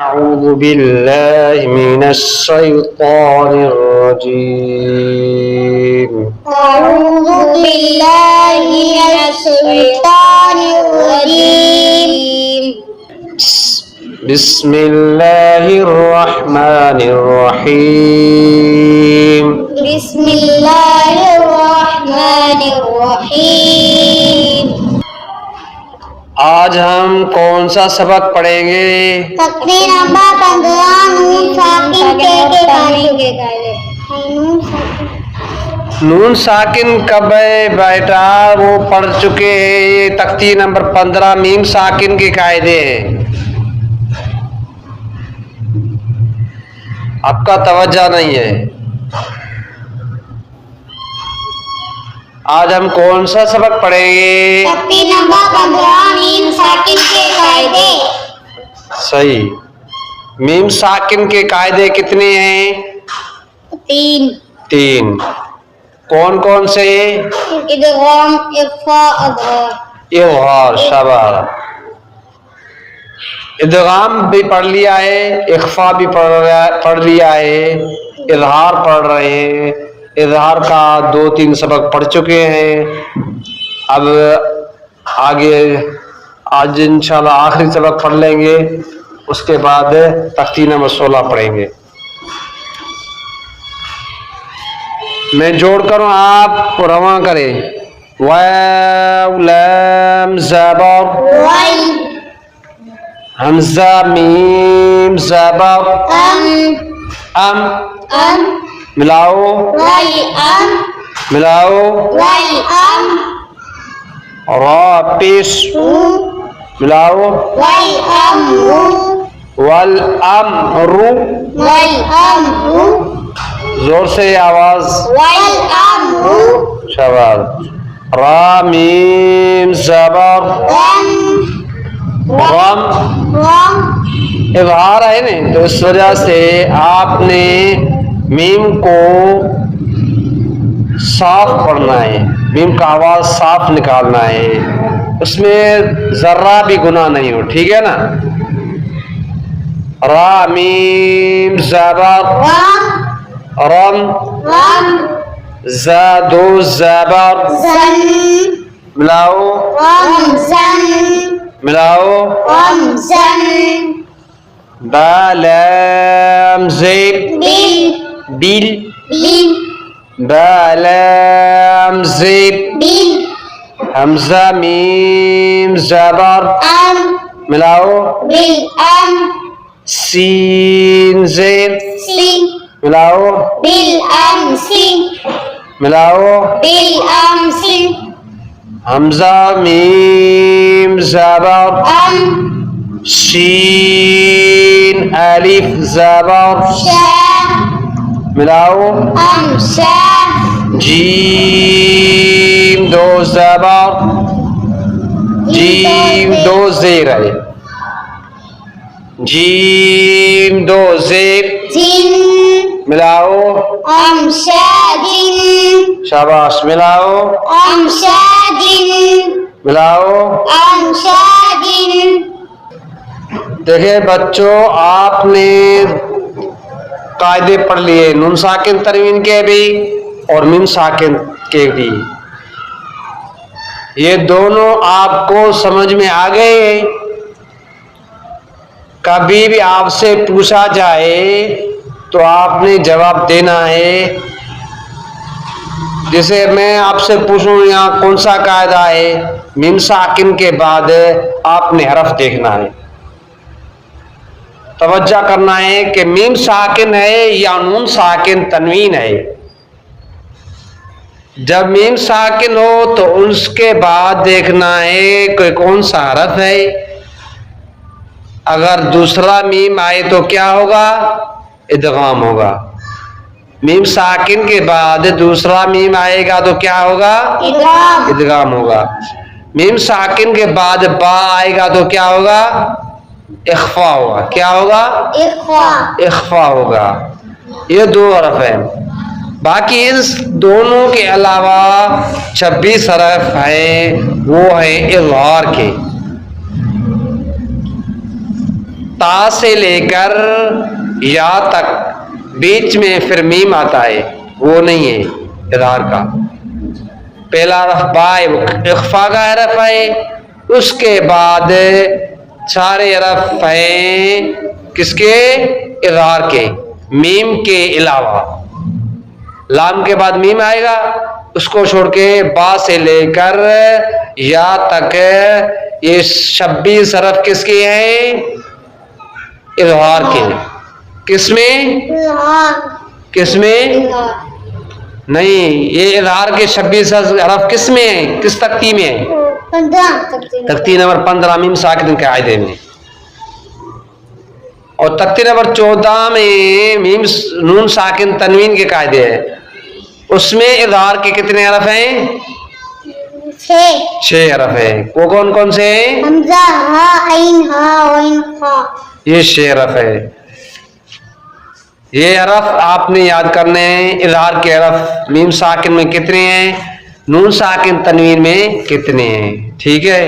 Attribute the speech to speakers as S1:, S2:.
S1: أعوذ بالله من الشيطان الرجيم.
S2: أعوذ بالله من الشيطان الرجيم.
S1: بسم الله الرحمن الرحيم.
S2: بسم الله الرحمن الرحيم.
S1: آج ہم کون سا سبق پڑھیں گے؟
S2: تقریر نمبر 15 نون ساکن کے قاعدے.
S1: نون ساکن کب ہے بیٹا؟ وہ پڑھ چکے ہیں. یہ تختی نمبر 15 میم ساکن کے قاعدے ہیں. آپ کا توجہ نہیں ہے. آج ہم کون سا سبق پڑھیں گے؟
S2: تقریر نمبر 15 میم ساکن کے قاعدے.
S1: صحیح. میم ساکن کے قاعدے کتنے ہیں؟ 3. کون کون سے؟
S2: ادغام، اخفاء، اظہار.
S1: اظہار. شاباش. ادغام بھی پڑھ لیا ہے، اخفاء بھی پڑھ لیا ہے، اظہار پڑھ رہے ہیں. اظہار کا 2-3 سبق پڑھ چکے ہیں. اب آگے آج انشاءاللہ آخری سبق پڑھ لیں گے. اس کے بعد تختی نمبر 16 پڑھیں گے. میں جوڑ کروں، آپ رواں کریں. واو لام زبر، حمزہ میم زبر، ام ملاؤ، ملاؤ، را پیش ملاؤ، والامر، زور سے آواز. شاباش. را میم زبر، غم. اظہار ہے نا، تو اس وجہ سے آپ نے میم کو صاف پڑھنا ہے. میم کا آواز صاف نکالنا ہے. اس میں ذرہ بھی گناہ نہیں ہو. ٹھیک ہے نا؟ را میم زبر رم، زادو زبر ملاؤ، ملاؤ، با لام زیب بیل، با لام زیب حمزہ میم زبر ملاؤ، سین زیب ملاؤ، ملاؤ، حمزہ میم زبر، شین الف زبر ملاؤ، جیم 2 زبر، جیم 2 زیر ہے، جیم 2 زیر ملاؤ، شاباش. ملاؤ، ملاؤ. دیکھیں بچوں، آپ نے قاعدے پڑھ لیے، نون ساکن تنوین کے بھی اور میم ساکن کے بھی. یہ دونوں آپ کو سمجھ میں آ گئے. کبھی بھی آپ سے پوچھا جائے تو آپ نے جواب دینا ہے. جیسے میں آپ سے پوچھوں یہاں کون سا قاعدہ ہے، میم ساکن کے بعد آپ نے حرف دیکھنا ہے. توجہ کرنا ہے کہ میم ساکن ہے یا نون ساکن تنوین ہے. جب میم ساکن ہو تو اس کے بعد دیکھنا ہے کہ کون سا حرف ہے. اگر دوسرا میم آئے تو کیا ہوگا؟ ادغام ہوگا. میم ساکن کے بعد دوسرا میم آئے گا تو کیا ہوگا؟ ادغام ہوگا. میم ساکن کے بعد با آئے گا تو کیا ہوگا؟ اخفاء ہوگا. کیا ہوگا؟ اخفاء ہوگا. یہ 2 حرف ہیں. باقی ان دونوں کے علاوہ 26 حرف ہیں، وہ ہیں اظہار کے. تا سے لے کر یا تک بیچ میں پھر میم آتا ہے، وہ نہیں ہے اظہار کا۔ پہلا حرف با ہے، وہ اخفا کا حرف ہے، اس کے بعد سارے حرف ہیں کس کے؟ اظہار کے، میم کے علاوہ۔ لام کے بعد میم آئے گا، اس کو چھوڑ کے با سے لے کر یا تک یہ 26 حرف کس کے ہیں؟ اظہار کے۔ کس میں؟ کس میں؟ نہیں، یہ اظہار کے 26 حرف کس میں ہیں؟ کس تختی میں ہیں؟
S2: 15
S1: تختی نمبر 15 میم ساکن کے قاعدے میں، اور تختی نمبر 14 میں میم نون ساکن تنوین کے قاعدے ہیں، اس میں اظہار کے کتنے حرف ہیں؟ 6 حرف ہیں۔ وہ کون کون سے ہیں؟
S2: حمزہ، ہا، عین، ہا، عین، خا۔
S1: یہ 6 حرف ہے۔ یہ حرف آپ نے یاد کرنے ہیں۔ اظہار کے حرف میم ساکن میں کتنے ہیں؟ نون ساکن تنوین میں کتنے ہیں؟ ٹھیک ہے۔